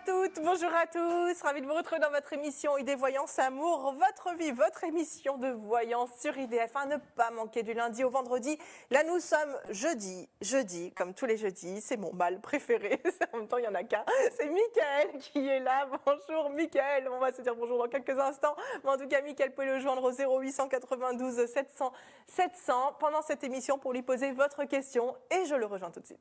toutes, bonjour à tous, ravi de vous retrouver dans votre émission Idée Voyance Amour, votre vie, votre émission de voyance sur IDF, à ne pas manquer du lundi au vendredi. Là nous sommes jeudi, comme tous les jeudis, c'est mon mal préféré, en même temps il n'y en a qu'un, c'est Mickaël qui est là, bonjour Mickaël, on va se dire bonjour dans quelques instants, mais en tout cas Mickaël, vous pouvez le joindre au 0892 700 700 pendant cette émission pour lui poser votre question et je le rejoins tout de suite.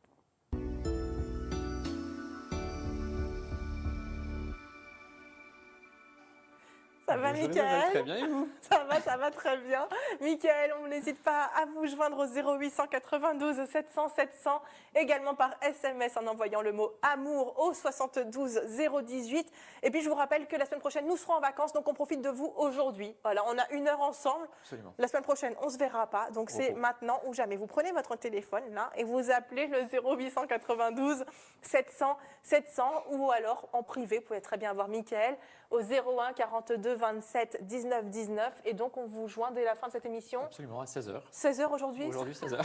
Ça va, Mickaël? Très bien, et vous? Ça va très bien. Mickaël, on n'hésite pas à vous joindre au 0892 700 700, également par SMS en envoyant le mot amour au 72 018. Et puis je vous rappelle que la semaine prochaine, nous serons en vacances, donc on profite de vous aujourd'hui. Voilà, on a 1 heure ensemble. Absolument. La semaine prochaine, on ne se verra pas, donc c'est maintenant ou jamais. Vous prenez votre téléphone là et vous appelez le 0892 700 700 ou alors en privé, vous pouvez très bien avoir Mickaël au 01 42 27 19 19 et donc on vous joint dès la fin de cette émission. Absolument, à 16h. 16h aujourd'hui? Aujourd'hui, 16h.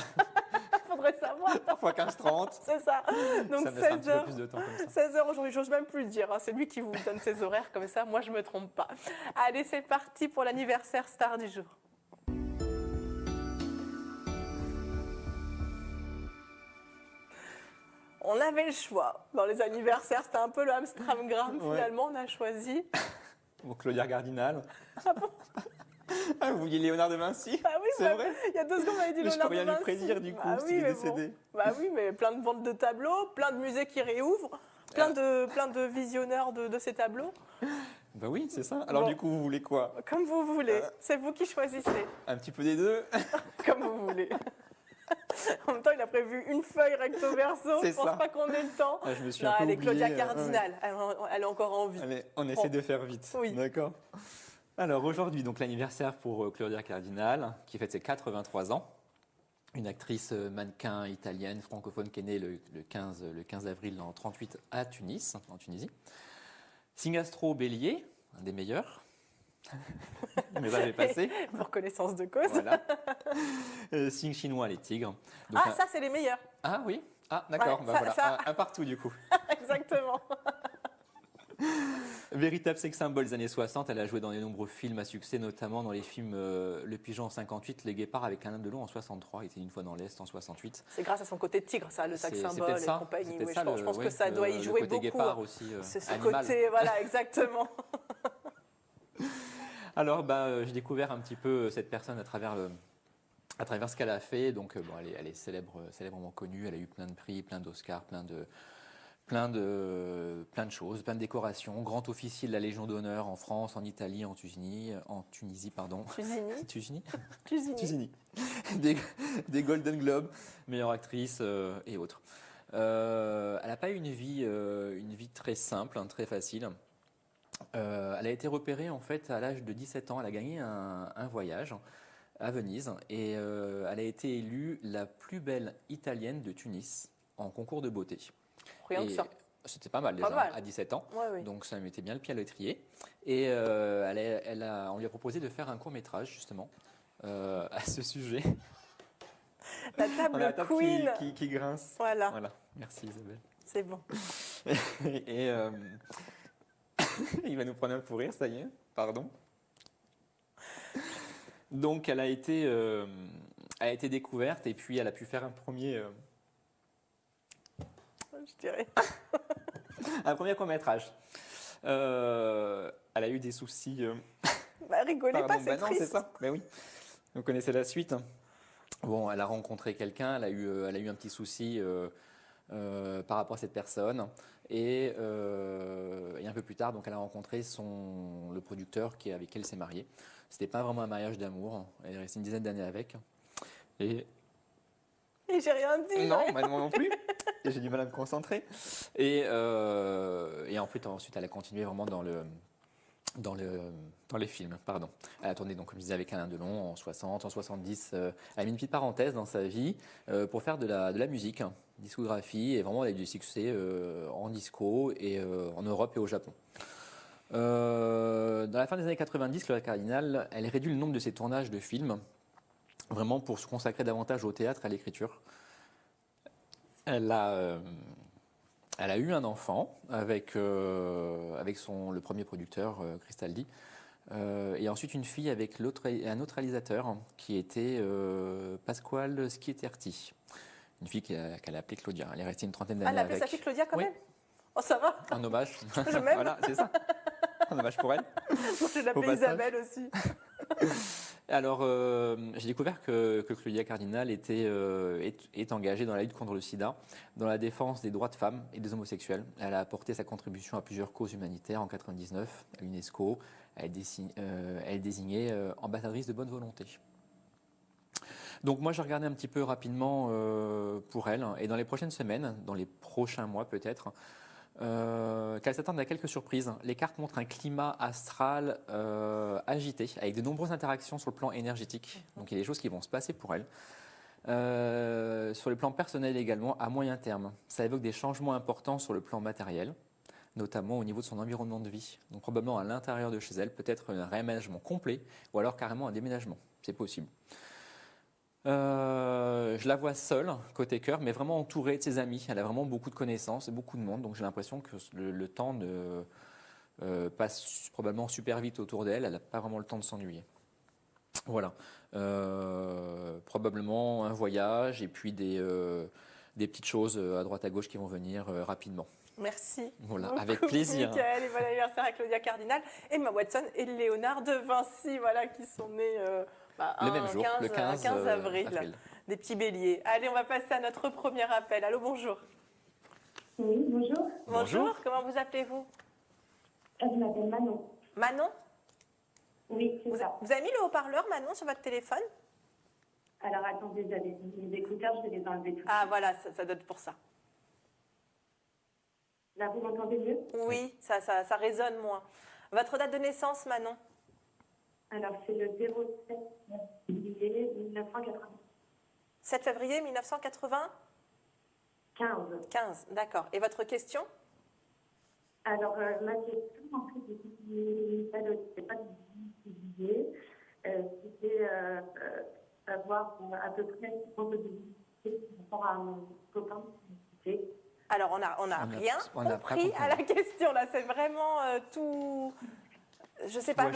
Faudrait savoir. Parfois 15h30. C'est ça. Donc ça me laisse un petit peu plus de temps comme ça. 16h aujourd'hui, j'ose même plus le dire. Hein. C'est lui qui vous donne ses horaires comme ça. Moi, je me trompe pas. Allez, c'est parti pour l'anniversaire star du jour. On avait le choix. Dans les anniversaires, c'était un peu le Amstramgram. Finalement, on a choisi. Bon, Claudia Cardinal. Ah bon? Ah, vous vouliez Léonard de Vinci? Ah oui, c'est vrai. Il y a 2 secondes, on avait dit mais Léonard de Vinci. Je peux rien lui prédire du coup, s'il est décédé. Bon. Bah oui, mais plein de ventes de tableaux, plein de musées qui réouvrent, plein de visionneurs de ces tableaux. Bah oui, c'est ça. Alors du coup, vous voulez quoi? Comme vous voulez. C'est vous qui choisissez. Un petit peu des deux. Comme vous voulez. En même temps, il a prévu une feuille recto verso. Je pense pas qu'on ait le temps. Ah, je me suis non, un peu elle est oublié. Claudia Cardinal. Elle a encore envie. Allez, on essaie de faire vite. Oui. D'accord. Alors aujourd'hui, donc l'anniversaire pour Claudia Cardinal, qui fête ses 83 ans. Une actrice mannequin italienne francophone qui est née le 15 avril en 1938 à Tunis, en Tunisie. Signe astro Bélier, un des meilleurs. Mais ça, j'ai passé. Pour connaissance de cause. Voilà. Signe chinois, les tigres. Donc, ça, c'est les meilleurs. Ah oui. Ah, d'accord. Ouais, bah, voilà. ça... Un partout, du coup. Exactement. Véritable sex symbole des années 60, elle a joué dans de nombreux films à succès, notamment dans les films Le Pigeon en 58, Les Guépards avec un âne de loup en 63, il était une fois dans l'Est en 68. C'est grâce à son côté tigre, ça, le sex symbole et compagnie. Oui, je pense que ça doit y jouer beaucoup. Le côté guépard aussi, c'est ce animal. côté, voilà, exactement. Alors, j'ai découvert un petit peu cette personne à travers ce qu'elle a fait. Donc, elle est célèbrement connue. Elle a eu plein de prix, plein d'Oscars, plein de choses, plein de décorations. Grand officier de la Légion d'honneur en France, en Italie, en Tunisie, pardon. Tunisie. Des Golden Globes, meilleure actrice et autres. Elle n'a pas eu une vie très simple, très facile. Elle a été repérée en fait à l'âge de 17 ans. Elle a gagné un voyage à Venise et elle a été élue la plus belle italienne de Tunis en concours de beauté. Rien que ça. C'était pas mal déjà, à 17 ans. Ouais, oui. Donc ça mettait bien le pied à l'étrier. Et on lui a proposé de faire un court-métrage justement à ce sujet. La table queen qui grince. Voilà. Merci Isabelle. C'est bon. Et il va nous prendre un fou rire, ça y est. Pardon. Donc elle a été découverte et puis elle a pu faire un premier. Je dirais. Un premier court-métrage. Elle a eu des soucis. Rigolez pas, c'est triste. Non, c'est ça. Mais oui. Vous connaissez la suite. Bon, elle a rencontré quelqu'un, elle a eu un petit souci par rapport à cette personne. Et un peu plus tard, donc, elle a rencontré le producteur avec qui elle s'est mariée. C'était pas vraiment un mariage d'amour. Elle est restée une dizaine d'années avec. Et j'ai rien dit. Non, moi non plus. Et j'ai du mal à me concentrer. Et ensuite, elle a continué vraiment dans les films, pardon. Elle a tourné, donc, comme je disais, avec Alain Delon en 60, en 70. Elle a mis une petite parenthèse dans sa vie pour faire de la musique, discographie, et vraiment elle a eu du succès en disco et en Europe et au Japon. Dans la fin des années 90, Claudia Cardinal, elle réduit le nombre de ses tournages de films, vraiment pour se consacrer davantage au théâtre et à l'écriture. Elle a Elle a eu un enfant avec le premier producteur, Cristaldi. Et ensuite une fille avec un autre réalisateur qui était Pasquale Schieterti. Une fille qu'elle a appelée Claudia. Elle est restée une trentaine Ah, elle d'années a appelé avec. sa fille Claudia quand Oui, même. Oh, ça va. un hommage. Je m'aime. Voilà, c'est ça. Un hommage pour elle. Moi, je Au l'appelais passage. Isabelle aussi. Alors, j'ai découvert que Claudia Cardinal est engagée dans la lutte contre le sida, dans la défense des droits de femmes et des homosexuels. Elle a apporté sa contribution à plusieurs causes humanitaires en 1999 à l'UNESCO. Elle est désignée ambassadrice de bonne volonté. Donc moi, j'ai regardé un petit peu rapidement pour elle, et dans les prochaines semaines, dans les prochains mois peut-être, qu'elle s'attende à quelques surprises. Les cartes montrent un climat astral agité, avec de nombreuses interactions sur le plan énergétique. Donc il y a des choses qui vont se passer pour elle. Sur le plan personnel également, à moyen terme. Ça évoque des changements importants sur le plan matériel, notamment au niveau de son environnement de vie. Donc probablement à l'intérieur de chez elle, peut-être un réaménagement complet, ou alors carrément un déménagement. C'est possible. Je la vois seule, côté cœur, mais vraiment entourée de ses amis. Elle a vraiment beaucoup de connaissances et beaucoup de monde, donc j'ai l'impression que le temps passe probablement super vite autour d'elle. Elle n'a pas vraiment le temps de s'ennuyer. Voilà. Probablement un voyage et puis des petites choses à droite à gauche qui vont venir rapidement. Merci. Voilà, beaucoup, avec plaisir. Michael, et bon anniversaire à Claudia Cardinal, Emma Watson et Léonard de Vinci, voilà, qui sont nés Le même jour, 15, le 15 avril. Des petits béliers. Allez, on va passer à notre premier appel. Allô, bonjour. Oui, bonjour. Bonjour. Comment vous appelez-vous? Je m'appelle Manon. Manon? Oui, c'est ça. Vous avez mis le haut-parleur, Manon, sur votre téléphone? Alors attendez, j'avais mes écouteurs, je vais les enlever tout de Ah, suite. voilà, ça doit être pour ça. Là, vous m'entendez mieux? Oui, ça résonne moins. Votre date de naissance, Manon? Alors, c'est le 07 juillet 1995. 7 février 1995, 15, d'accord. Et votre question? Alors, ma question, en fait, c'était pas du juillet, c'était savoir à peu près comment je devais par rapport à mon copain qui était. Alors, on n'a rien compris à la question, là. C'est vraiment tout... Je sais pas,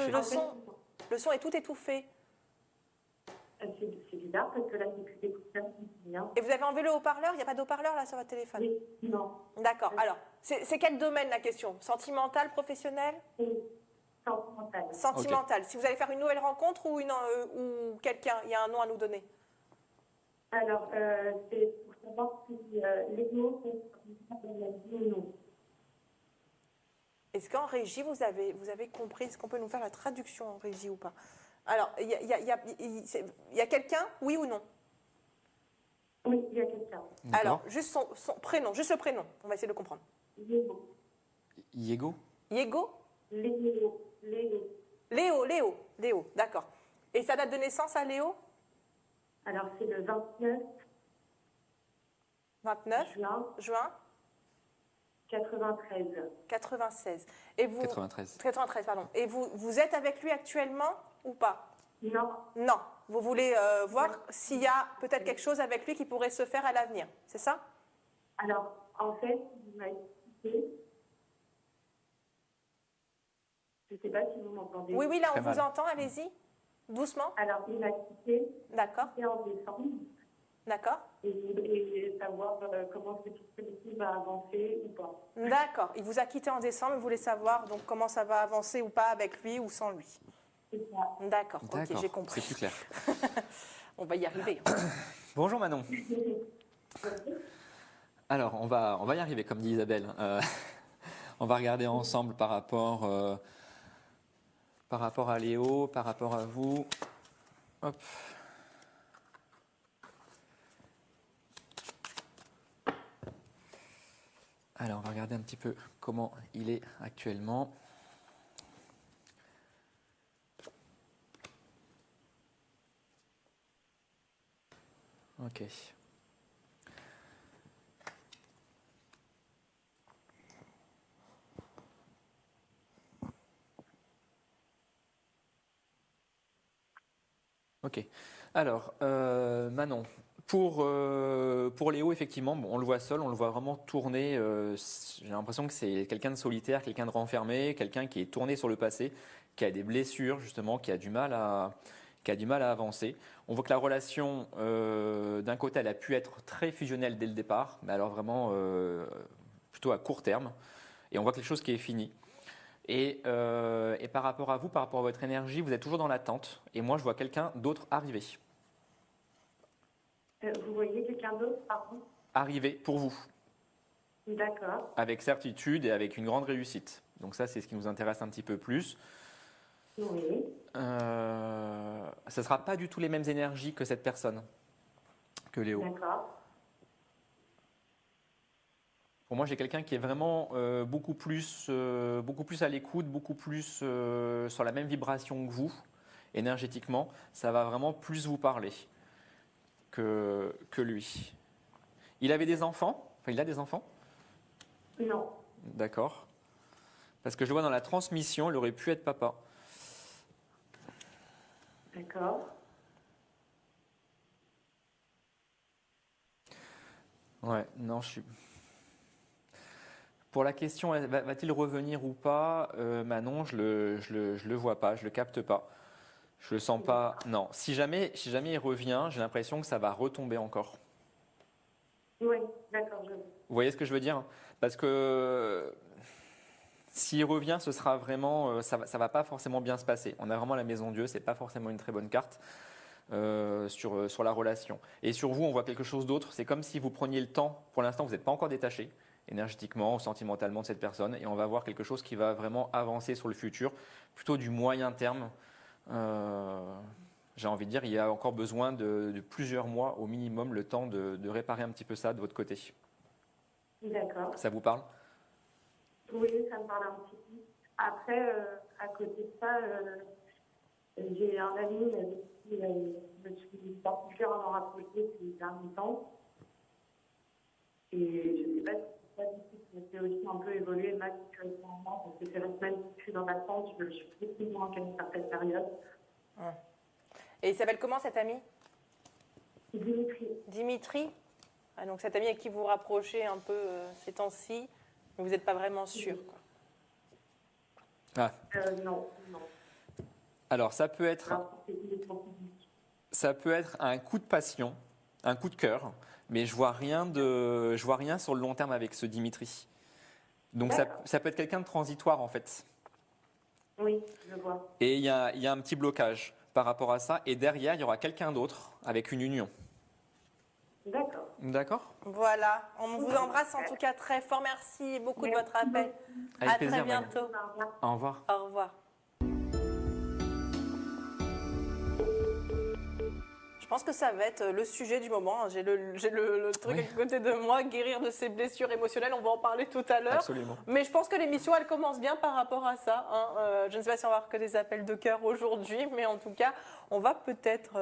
le son est tout étouffé. C'est bizarre parce que là, j'ai plus d'écouteurs. Et vous avez enlevé le haut-parleur? Il n'y a pas de haut-parleur, là, sur votre téléphone? Oui, non. D'accord. Alors, c'est quel domaine, la question? Sentimental, professionnel? Oui, sentimental. Sentimental. Okay. Si vous allez faire une nouvelle rencontre ou quelqu'un, il y a un nom à nous donner? Alors, c'est pour savoir si les mots sont dans la vie ou non. Est-ce qu'en régie, vous avez compris? Est-ce qu'on peut nous faire la traduction en régie ou pas? Alors, il y a quelqu'un, oui ou non? Oui, il y a quelqu'un. Alors, juste son prénom, juste le prénom. On va essayer de comprendre. Léo. Yego? Yego? Léo. Léo, d'accord. Et sa date de naissance à Léo? Alors, c'est le 29 juin 93. 96. Et vous, 93. 93, pardon. Et vous êtes avec lui actuellement ou pas? Non. Non. Vous voulez voir s'il y a peut-être quelque chose avec lui qui pourrait se faire à l'avenir, c'est ça? Alors, en fait, il m'a expliqué. Je ne sais pas si vous m'entendez. Oui, là, Très on mal. vous entend, allez-y. Doucement. Alors, il m'a quitté. D'accord. En décembre. D'accord. Et savoir comment celui-ci va avancer ou pas. D'accord. Il vous a quitté en décembre, vous voulez savoir donc comment ça va avancer ou pas avec lui ou sans lui. C'est ça. D'accord, ok, j'ai compris. C'est plus clair. On va y arriver. Bonjour Manon. Alors, on va y arriver, comme dit Isabelle. On va regarder ensemble par rapport à Léo, par rapport à vous. Hop. Alors, on va regarder un petit peu comment il est actuellement. Ok. Ok. Alors, Manon, Pour Léo, effectivement, bon, on le voit seul, on le voit vraiment tourner. J'ai l'impression que c'est quelqu'un de solitaire, quelqu'un de renfermé, quelqu'un qui est tourné sur le passé, qui a des blessures justement, qui a du mal à avancer. On voit que la relation, d'un côté, elle a pu être très fusionnelle dès le départ, mais alors vraiment plutôt à court terme. Et on voit quelque chose qui est fini. Et par rapport à vous, par rapport à votre énergie, vous êtes toujours dans l'attente. Et moi, je vois quelqu'un d'autre arriver. Vous voyez quelqu'un d'autre, pardon? Arriver pour vous, D'accord. avec certitude et avec une grande réussite. Donc ça, c'est ce qui nous intéresse un petit peu plus. Oui. Ça ne sera pas du tout les mêmes énergies que cette personne, que Léo. D'accord. Pour moi, j'ai quelqu'un qui est vraiment beaucoup plus à l'écoute, beaucoup plus sur la même vibration que vous, énergétiquement. Ça va vraiment plus vous parler que lui. Il avait des enfants? Enfin, il a des enfants? Non. D'accord. Parce que je vois dans la transmission, il aurait pu être papa. D'accord. Ouais, non, je suis. Pour la question, va-t-il revenir ou pas? Manon, je le vois pas, je le capte pas. Je le sens pas. Non. Si jamais il revient, j'ai l'impression que ça va retomber encore. Oui, d'accord. Vous voyez ce que je veux dire? Parce que s'il revient, ce sera vraiment, ça va pas forcément bien se passer. On a vraiment la maison Dieu, c'est pas forcément une très bonne carte sur la relation. Et sur vous, on voit quelque chose d'autre. C'est comme si vous preniez le temps. Pour l'instant, vous n'êtes pas encore détaché énergétiquement ou sentimentalement de cette personne, et on va voir quelque chose qui va vraiment avancer sur le futur, plutôt du moyen terme. J'ai envie de dire, il y a encore besoin de plusieurs mois au minimum, le temps de réparer un petit peu ça de votre côté. D'accord. Ça vous parle? Oui, ça me parle un petit peu. Après, à côté de ça, j'ai un ami avec qui je me suis particulièrement rapprochée depuis le dernier temps. Et je ne sais pas si c'est pas du tout, ça fait aussi un peu évoluer ma situation en moi, parce que c'est vrai que même si je suis dans l'attente, je suis beaucoup moins qu'à une certaine période. Et il s'appelle comment cet ami? Dimitri. Dimitri? Ah, donc cet ami avec qui vous rapprochez un peu ces temps-ci, mais vous n'êtes pas vraiment sûr, quoi. Ah. Non, non. Alors, ça peut être un coup de passion, un coup de cœur, mais je vois rien sur le long terme avec ce Dimitri. Donc, ça peut être quelqu'un de transitoire, en fait. Oui, je vois. Et il y a un petit blocage par rapport à ça. Et derrière, il y aura quelqu'un d'autre avec une union. D'accord. D'accord? Voilà, on vous embrasse en tout cas très fort. Merci beaucoup de votre appel. Avec À plaisir, très bientôt. Au revoir. Au revoir. Je pense que ça va être le sujet du moment. J'ai le truc à côté de moi, guérir de ses blessures émotionnelles. On va en parler tout à l'heure. Absolument. Mais je pense que l'émission, elle commence bien par rapport à ça. Je ne sais pas si on va avoir que des appels de cœur aujourd'hui, mais en tout cas, on va peut-être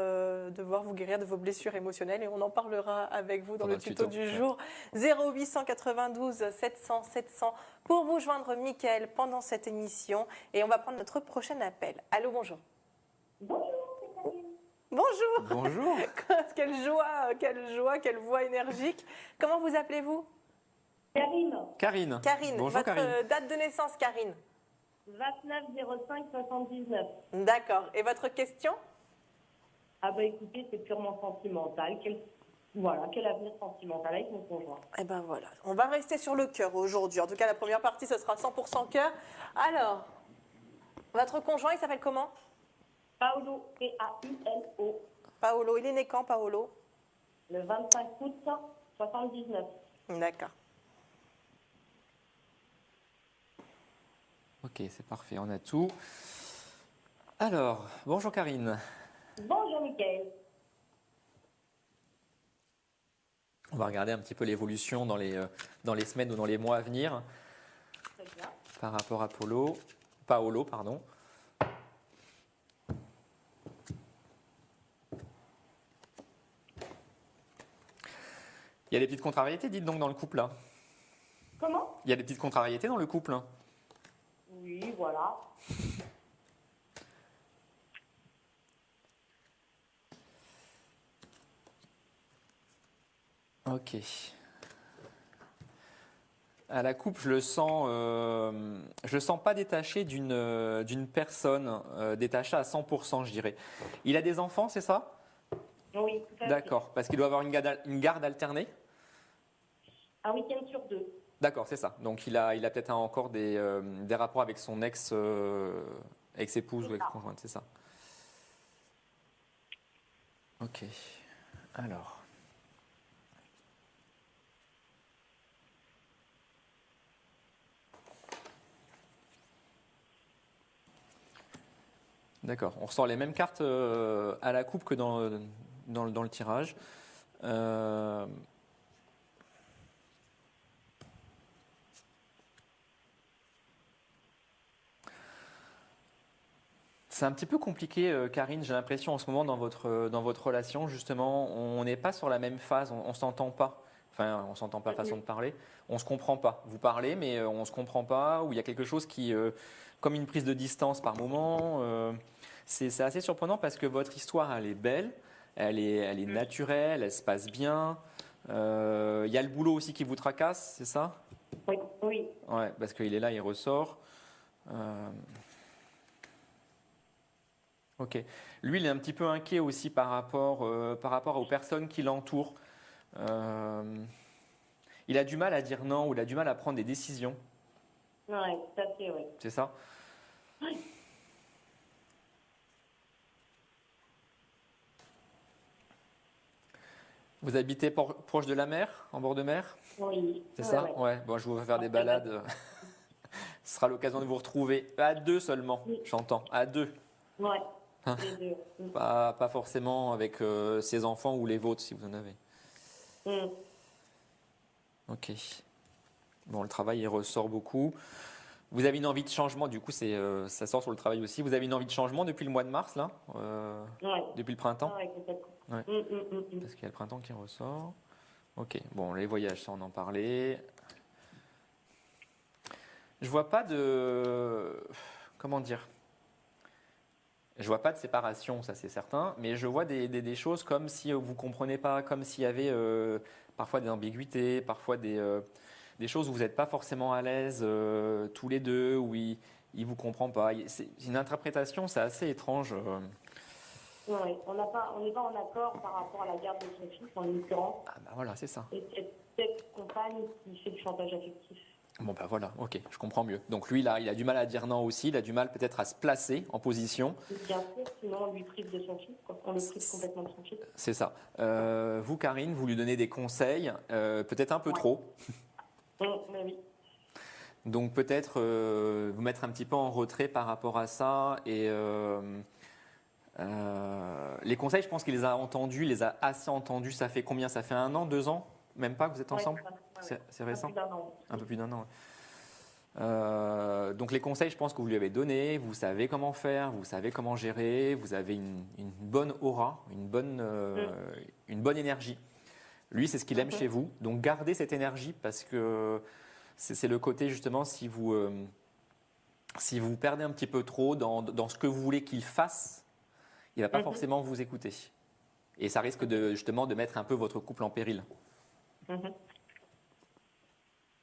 devoir vous guérir de vos blessures émotionnelles et on en parlera avec vous dans le tuto du jour. 0892 700 700 pour vous joindre Mickaël pendant cette émission. Et on va prendre notre prochain appel. Allô, bonjour. Bonjour. Bonjour. Bonjour. Quelle joie, quelle voix énergique. Comment vous appelez-vous? Karine. Karine. Karine. Bonjour, Votre Karine. date de naissance, Karine? 29 05 79. D'accord. Et votre question? Ah bah écoutez, c'est purement sentimental. Quel avenir sentimental avec mon conjoint? Eh ben voilà. On va rester sur le cœur aujourd'hui. En tout cas, la première partie, ce sera 100% cœur. Alors, votre conjoint, il s'appelle comment? Paolo, P-A-U-L-O. Paolo. Il est né quand, Paolo? Le 25 août 79. D'accord. Ok, c'est parfait, on a tout. Alors, bonjour Karine. Bonjour Mickaël. On va regarder un petit peu l'évolution dans les semaines ou dans les mois à venir. Très bien. Par rapport à Paolo, pardon. Il y a des petites contrariétés, dites donc, dans le couple, là. Comment? Il y a des petites contrariétés dans le couple, hein. Oui, voilà. Ok. À la coupe, je le sens pas détaché d'une personne, détaché à 100%, je dirais. Il a des enfants, c'est ça? Oui, tout à fait. D'accord, parce qu'il doit avoir une garde alternée. Un week-end sur 2. D'accord, c'est ça. Donc il a peut-être encore des rapports avec son ex-épouse ou ex-conjointe, c'est ça. Ok. Alors. D'accord. On ressort les mêmes cartes à la coupe que dans le tirage. Euh, C'est un petit peu compliqué, Karine, j'ai l'impression en ce moment dans votre relation, justement, on n'est pas sur la même phase, on ne s'entend pas. Enfin, on ne s'entend pas, façon de parler. On ne se comprend pas. Vous parlez, mais on ne se comprend pas, ou il y a quelque chose qui, comme une prise de distance par moment. C'est assez surprenant parce que votre histoire, elle est belle, elle est naturelle, elle se passe bien. Il y a le boulot aussi qui vous tracasse, c'est ça? Oui, oui. Ouais, parce qu'il est là, il ressort. Ok. Lui, il est un petit peu inquiet aussi par rapport aux personnes qui l'entourent. Il a du mal à dire non ou il a du mal à prendre des décisions. Oui, tout à fait, oui. C'est ça? Oui. Vous habitez proche de la mer, en bord de mer? Oui. C'est Ouais, ça? ouais. Ouais. Bon, je vous vais faire des balades. Ce sera l'occasion de vous retrouver. À deux seulement, Oui. j'entends. À deux. Ouais, les deux. Pas forcément avec ses enfants ou les vôtres, si vous en avez. Mm. Ok. Bon, le travail, il ressort beaucoup. Vous avez une envie de changement, du coup, ça sort sur le travail aussi. Vous avez une envie de changement depuis le mois de mars, là? Ouais. Depuis le printemps? Ouais, complètement. Ouais. Parce qu'il y a le printemps qui ressort. Ok, bon, les voyages, ça, on en parlait. Je vois pas de. Comment dire? Je vois pas de séparation, ça c'est certain, mais je vois des choses comme si vous comprenez pas, comme s'il y avait parfois des ambiguïtés, parfois des choses où vous n'êtes pas forcément à l'aise tous les deux, où il vous comprend pas. C'est une interprétation, c'est assez étrange. Ouais, on n'est pas en accord par rapport à la garde de son fils, en l'occurrence. Ah bah voilà, c'est ça. Et cette compagne qui fait du chantage affectif. Bon bah voilà, ok, je comprends mieux. Donc lui, là, il a du mal à dire non aussi, il a du mal peut-être à se placer en position. Bien sûr, sinon on lui prive de son fils, quoi. On le prive complètement de son fils. C'est ça. Vous, Karine, vous lui donnez des conseils, peut-être un peu Ouais. trop. Mais oui. Donc peut-être vous mettre un petit peu en retrait par rapport à ça. Et les conseils, je pense qu'il les a entendus, il les a assez entendus. Ça fait combien? Ça fait 1 an, 2 ans? Même pas que vous êtes ensemble? C'est récent? Un peu plus d'1 an. Donc les conseils, je pense que vous lui avez donné, vous savez comment faire, vous savez comment gérer, vous avez une bonne aura, une bonne énergie. Lui, c'est ce qu'il aime chez vous. Donc gardez cette énergie parce que c'est le côté justement si vous perdez un petit peu trop dans ce que vous voulez qu'il fasse, il ne va pas forcément vous écouter. Et ça risque justement de mettre un peu votre couple en péril.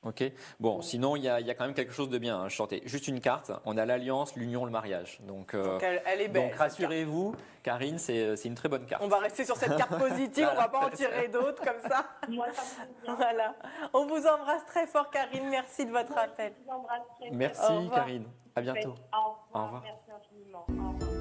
Ok. Bon, sinon il y a quand même quelque chose de bien. Hein. Je sortais juste une carte. On a l'alliance, l'union, le mariage. Donc elle est belle. Donc rassurez-vous, Karine, c'est une très bonne carte. On va rester sur cette carte positive, on ne va pas en tirer d'autres comme ça. Moi, ça me convient. Voilà. On vous embrasse très fort, Karine. Merci de votre appel. Je vous embrasse très fort. Merci, Au revoir. Karine. À bientôt. Au revoir. Au revoir. Merci infiniment. Au revoir.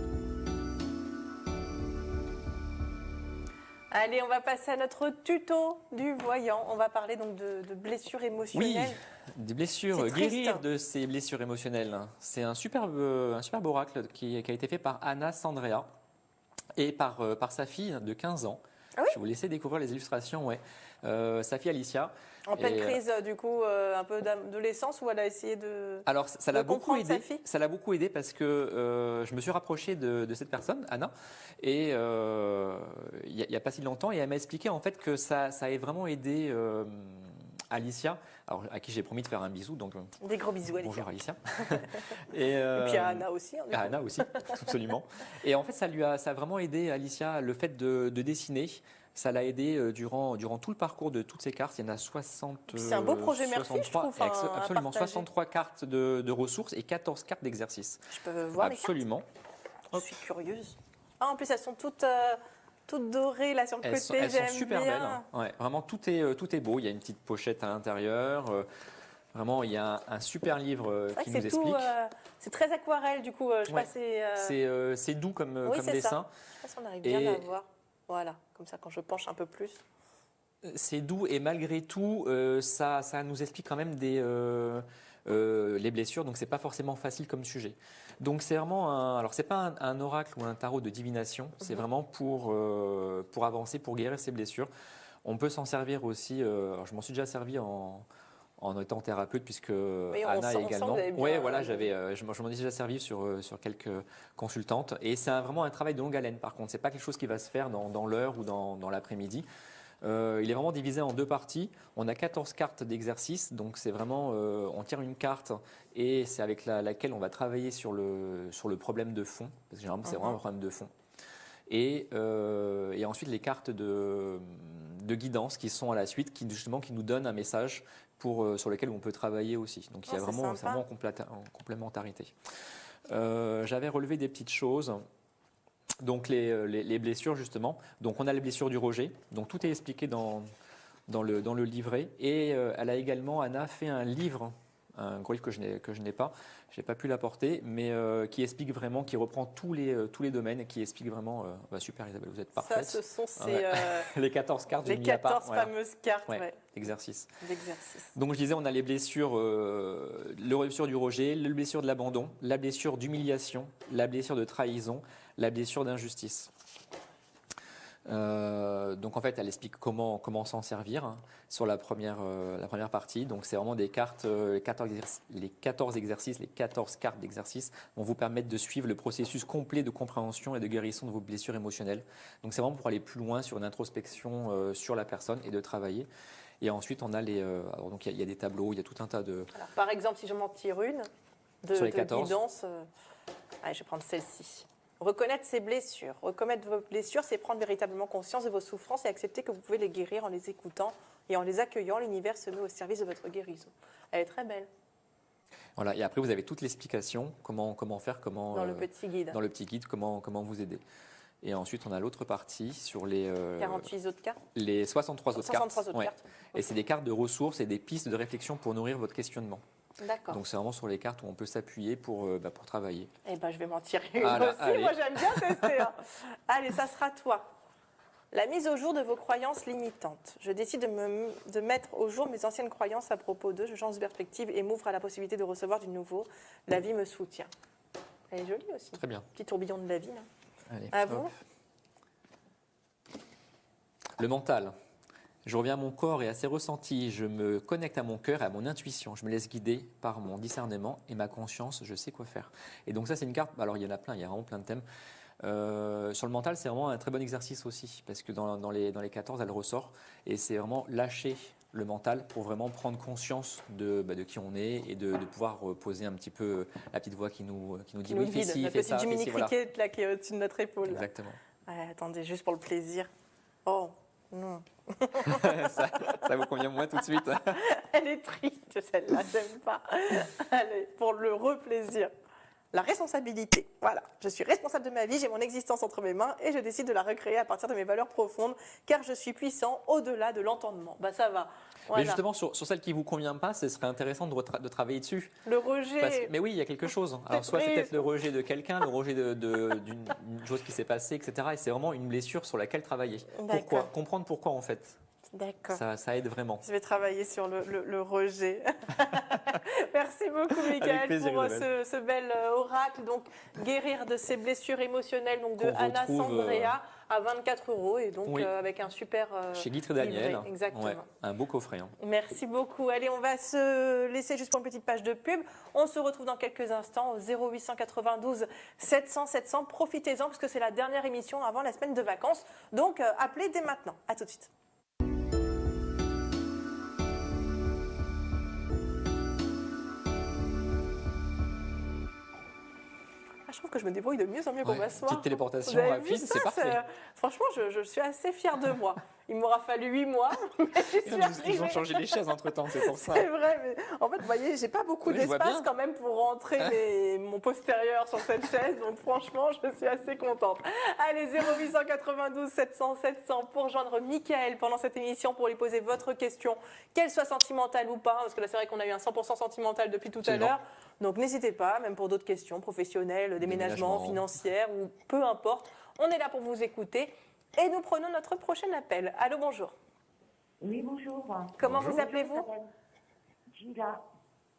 Allez, on va passer à notre tuto du voyant. On va parler donc de blessures Oui, émotionnelles. des blessures, C'est triste. guérir de ces blessures émotionnelles. C'est un superbe oracle qui a été fait par Anna Sandrea et par sa fille de 15 ans. Ah oui. Je vais vous laisser découvrir les illustrations. Ouais. Sa fille Alicia. En pleine Et, crise, du coup, un peu d'adolescence où elle a essayé de. Alors, ça de l'a beaucoup comprendre sa aidé. fille. Ça l'a beaucoup aidé parce que je me suis rapproché de cette personne, Anna, et il n'y a pas si longtemps, et elle m'a expliqué en fait que ça a vraiment aidé Alicia, alors, à qui j'ai promis de faire un bisou. Donc, Des gros bisous, Alicia. bonjour Alicia. Et puis à Anna aussi. Hein, du À coup. Anna aussi, absolument. Et en fait, ça a vraiment aidé Alicia, le fait de dessiner. Ça l'a aidé durant tout le parcours de toutes ces cartes. Il y en a 60. C'est un beau projet, merci, je 63, trouve, à absolument, partager. 63 cartes de ressources et 14 cartes d'exercice. Je peux voir Absolument. les cartes. Je suis curieuse. Ah, en plus, elles sont toutes dorées là sur le côté. Elles sont j'aime super bien. belles. Hein. Ouais, vraiment, tout est beau. Il y a une petite pochette à l'intérieur. Vraiment, il y a un super livre C'est vrai qui que nous explique. c'est très aquarelle, du coup. Je sais pas, C'est doux comme, oui, comme c'est dessin. Je sais pas si on arrive bien à voir. Voilà, comme ça, quand je penche un peu plus. C'est doux et malgré tout, ça nous explique quand même les blessures, donc c'est pas forcément facile comme sujet. Donc c'est vraiment alors c'est pas un oracle ou un tarot de divination, c'est vraiment pour avancer, pour guérir ces blessures. On peut s'en servir aussi. Alors je m'en suis déjà servi en étant thérapeute puisque Anna également. Oui, voilà, je m'en ai déjà servi sur quelques consultantes et c'est vraiment un travail de longue haleine. Par contre, c'est pas quelque chose qui va se faire dans l'heure ou dans l'après-midi. Il est vraiment divisé en 2 parties. On a 14 cartes d'exercice, donc c'est vraiment, on tire une carte et c'est avec laquelle on va travailler sur le problème de fond, parce que généralement c'est vraiment un problème de fond. Et ensuite les cartes de guidance qui sont à la suite, qui nous donnent un message sur lequel on peut travailler aussi. Donc il y a vraiment, c'est vraiment en complémentarité. J'avais relevé des petites choses. Donc les blessures justement. Donc on a les blessures du rejet. Donc tout est expliqué dans le livret. Et elle a également, Anna, fait un livre, un gros livre que je n'ai pas. Je n'ai pas pu l'apporter, mais qui explique vraiment, qui reprend tous les domaines et qui explique vraiment. Super Isabelle, vous êtes parfaite. Ça, ce sont les 14 cartes. les 14 fameuses cartes d'exercice. D'exercice. Donc je disais, on a les blessures, le blessure du rejet, le blessure de l'abandon, la blessure d'humiliation, la blessure de trahison, la blessure d'injustice. Donc en fait, elle explique comment s'en servir sur la première partie. Donc c'est vraiment des cartes, les 14 exercices, les 14 cartes d'exercice vont vous permettre de suivre le processus complet de compréhension et de guérison de vos blessures émotionnelles. Donc c'est vraiment pour aller plus loin sur une introspection sur la personne et de travailler. Et ensuite, on a donc il y a des tableaux, il y a tout un tas de. Alors, par exemple, si je m'en tire une de guidance, allez, je vais prendre celle-ci. Reconnaître ses blessures. Reconnaître vos blessures, c'est prendre véritablement conscience de vos souffrances et accepter que vous pouvez les guérir en les écoutant et en les accueillant. L'univers se met au service de votre guérison. Elle est très belle. Voilà, et après vous avez toute l'explication, comment faire, dans le petit guide. Dans le petit guide, comment vous aider. Et ensuite, on a l'autre partie sur les 48 autres cartes. Les 63 autres cartes. Autres cartes. Et c'est des cartes de ressources et des pistes de réflexion pour nourrir votre questionnement. D'accord. Donc c'est vraiment sur les cartes où on peut s'appuyer pour travailler. Eh ben, je vais m'en tirer une aussi. Allez. Moi, j'aime bien tester. Allez, ça sera toi. La mise au jour de vos croyances limitantes. Je décide de mettre au jour mes anciennes croyances à propos d'eux. Je change de perspective et m'ouvre à la possibilité de recevoir du nouveau. La vie me soutient. Elle est jolie aussi. Très bien. Petit tourbillon de la vie. Là. Allez, à vous. Le mental. Je reviens à mon corps et à ses ressentis. Je me connecte à mon cœur et à mon intuition. Je me laisse guider par mon discernement et ma conscience. Je sais quoi faire. Et donc ça, c'est une carte. Alors, il y en a plein. Il y a vraiment plein de thèmes. Sur le mental, c'est vraiment un très bon exercice aussi. Parce que dans les 14, elle ressort. Et c'est vraiment lâcher le mental pour vraiment prendre conscience de qui on est et de pouvoir poser un petit peu la petite voix qui nous dit oui, fais ci, la fais petite ça. Jiminy Cricket là, qui est au-dessus de notre épaule. Exactement. Ouais, attendez, juste pour le plaisir. Oh, non. ça vous convient moins tout de suite. Elle est triste, celle-là, j'aime pas. Allez, pour le replaisir. La responsabilité. Voilà, je suis responsable de ma vie, j'ai mon existence entre mes mains et je décide de la recréer à partir de mes valeurs profondes car je suis puissant au-delà de l'entendement. Bah ça va. Voilà. Mais justement, sur celle qui ne vous convient pas, ce serait intéressant de travailler dessus. Le rejet. Mais oui, il y a quelque chose. Alors, soit c'est peut-être le rejet de quelqu'un, le rejet d'une chose qui s'est passée, etc. Et c'est vraiment une blessure sur laquelle travailler. Pourquoi ? Comprendre pourquoi, en fait. D'accord. Ça aide vraiment. Je vais travailler sur le rejet. Merci beaucoup, Michael, pour ce bel oracle. Donc, guérir de ses blessures émotionnelles, donc de Anna Sandrea à 24 € et donc avec un super chez Guitry Daniel. Exactement. Ouais, un beau coffret. Hein. Merci beaucoup. Allez, on va se laisser juste pour une petite page de pub. On se retrouve dans quelques instants au 0892 700 700. Profitez-en parce que c'est la dernière émission avant la semaine de vacances. Donc, appelez dès maintenant. À tout de suite. je trouve que je me débrouille de mieux en mieux pour Ouais, m'asseoir. petite téléportation Vous avez rapide, vu c'est ça, parfait. Franchement, je suis assez fière de moi. Il m'aura fallu 8 mois, mais j'y suis Ils ont arrivée. changé les chaises entre-temps, c'est pour ça. C'est vrai, mais en fait, vous voyez, j'ai pas beaucoup Oui, je vois d'espace bien. quand même pour rentrer mon postérieur sur cette chaise, donc franchement, je suis assez contente. Allez, 0892 700 700 pour joindre Mickaël pendant cette émission pour lui poser votre question, qu'elle soit sentimentale ou pas, parce que là, c'est vrai qu'on a eu un 100% sentimental depuis tout à Absolument. l'heure. Donc n'hésitez pas, même pour d'autres questions professionnelles, déménagement, financières ou peu importe, on est là pour vous écouter. Et nous prenons notre prochain appel. Allô, bonjour. Oui, bonjour. Comment Bonjour. vous appelez-vous? Gila.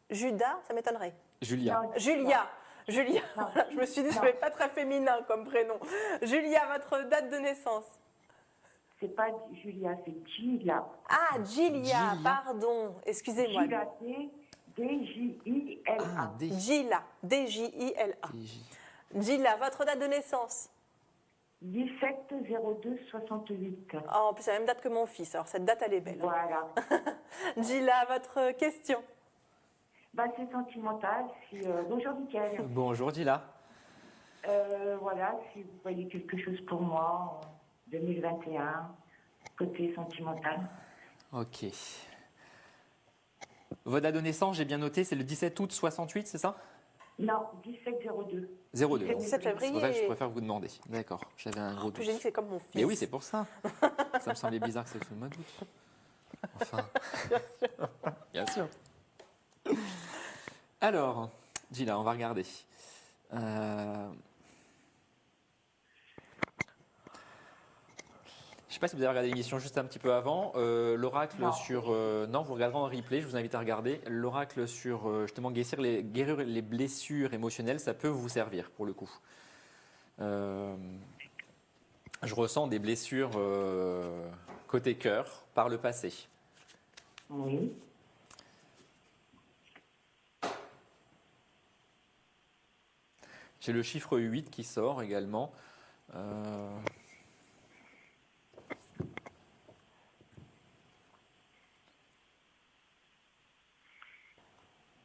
Judas, ça m'étonnerait. Julia. Non, Julia. Julia. Non. Je me suis dit, ça Non. fait pas très féminin comme prénom. Julia, votre date de naissance? c'est pas Julia, c'est Gila. Ah, Gilia, Gilia. pardon. Excusez-moi. Gila, c'est D-J-I-L-A. Ah, D. Gila, D-J-I-L-A. TJ. Gila, votre date de naissance? 17-02-68. Oh, en plus, c'est la même date que mon fils. Alors, cette date, elle est belle. Voilà. Gila, votre question? Bah, c'est sentimental. Bonjour, Mickaël. Bonjour, Dila. Voilà, si vous voyez quelque chose pour moi en 2021, côté sentimental. Ok. Votre date de naissance, j'ai bien noté, c'est le 17 août 68, c'est ça? Non, 17-02. 02. 17 C'est février. pour ça que je préfère vous demander. D'accord, j'avais un gros En plus, doute. j'ai dit que c'est comme mon fils. Mais oui, c'est pour ça. Ça me semblait bizarre que c'est sous le mois d'août. Enfin. Bien sûr. Alors, Gila, on va regarder. Je ne sais pas si vous avez regardé l'émission juste un petit peu avant. L'oracle Non. sur. Non, vous regarderez en replay, je vous invite à regarder. L'oracle sur justement guérir les blessures émotionnelles, ça peut vous servir pour le coup. Je ressens des blessures côté cœur par le passé. Oui. J'ai le chiffre 8 qui sort également.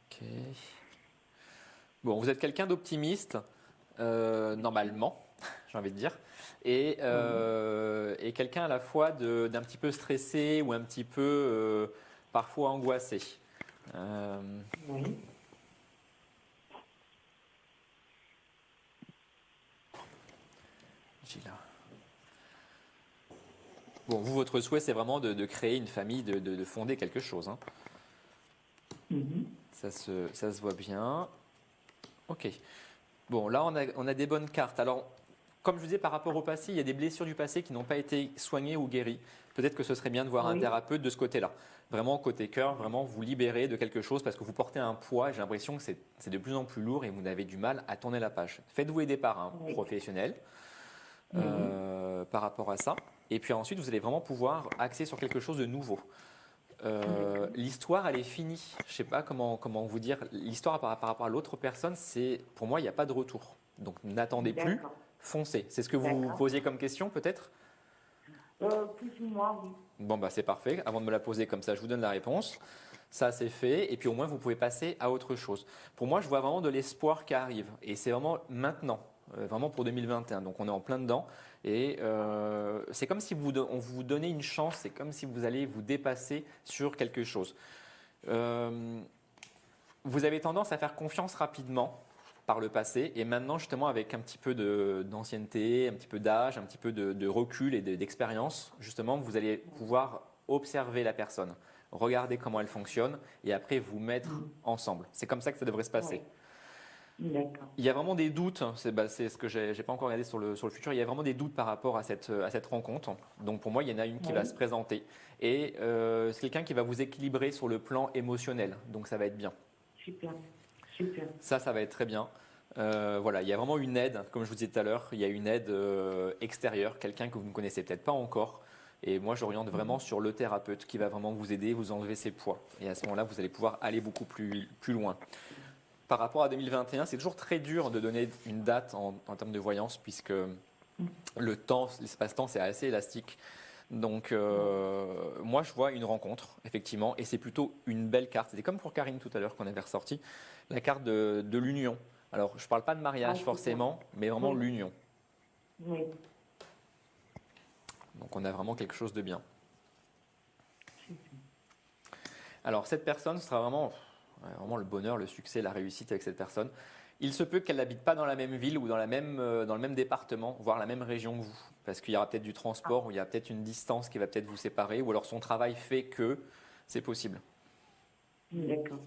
Ok. Bon, vous êtes quelqu'un d'optimiste, normalement, j'ai envie de dire, et quelqu'un à la fois d'un petit peu stressé ou un petit peu parfois angoissé. Oui. Gila. Bon, vous, votre souhait, c'est vraiment de créer une famille, de fonder quelque chose. Hein. Mhm. Ça se voit bien. Ok. Bon, là, on a des bonnes cartes. Alors, comme je vous disais, par rapport au passé, il y a des blessures du passé qui n'ont pas été soignées ou guéries. Peut-être que ce serait bien de voir un Oui. thérapeute de ce côté-là. Vraiment, côté cœur, vraiment vous libérer de quelque chose parce que vous portez un poids. J'ai l'impression que c'est de plus en plus lourd et vous avez du mal à tourner la page. Faites-vous aider par un Oui. professionnel par rapport à ça. Et puis ensuite, vous allez vraiment pouvoir axer sur quelque chose de nouveau. L'histoire, elle est finie. Je ne sais pas comment vous dire. L'histoire par rapport à l'autre personne, pour moi, il n'y a pas de retour. Donc n'attendez plus, D'accord. foncez. C'est ce que vous D'accord. posiez comme question peut-être? Plus ou moins, oui. Bon, bah, c'est parfait. Avant de me la poser comme ça, je vous donne la réponse. Ça, c'est fait. Et puis au moins, vous pouvez passer à autre chose. Pour moi, je vois vraiment de l'espoir qui arrive. Et c'est vraiment maintenant, vraiment pour 2021. Donc on est en plein dedans. Et c'est comme si on vous donnait une chance. C'est comme si vous allez vous dépasser sur quelque chose. Vous avez tendance à faire confiance rapidement par le passé. Et maintenant, justement, avec un petit peu d'ancienneté, un petit peu d'âge, un petit peu de recul et d'expérience, justement, vous allez pouvoir observer la personne, regarder comment elle fonctionne et après vous mettre ensemble. C'est comme ça que ça devrait se passer. Oui. D'accord. Il y a vraiment des doutes, c'est ce que j'ai pas encore regardé sur le futur, il y a vraiment des doutes par rapport à cette rencontre. Donc pour moi, il y en a une qui va se présenter. Et c'est quelqu'un qui va vous équilibrer sur le plan émotionnel. Donc ça va être bien. Super. Super. Ça va être très bien. Voilà, il y a vraiment une aide, comme je vous disais tout à l'heure, il y a une aide extérieure, quelqu'un que vous ne connaissez peut-être pas encore. Et moi, j'oriente vraiment sur le thérapeute qui va vraiment vous aider, vous enlever ses poids. Et à ce moment-là, vous allez pouvoir aller beaucoup plus loin. Par rapport à 2021, c'est toujours très dur de donner une date en termes de voyance, puisque le temps, l'espace-temps, c'est assez élastique. Donc, moi, je vois une rencontre, effectivement, et c'est plutôt une belle carte. C'était comme pour Karine tout à l'heure qu'on avait ressorti, la carte de l'union. Alors, je ne parle pas de mariage c'est forcément, mais vraiment Oui. l'union. Oui. Donc, on a vraiment quelque chose de bien. Alors, cette personne, ce sera vraiment le bonheur, le succès, la réussite avec cette personne. Il se peut qu'elle n'habite pas dans la même ville ou dans le même département, voire la même région que vous. Parce qu'il y aura peut-être du transport, ou il y a peut-être une distance qui va peut-être vous séparer, ou alors son travail fait que c'est possible. D'accord.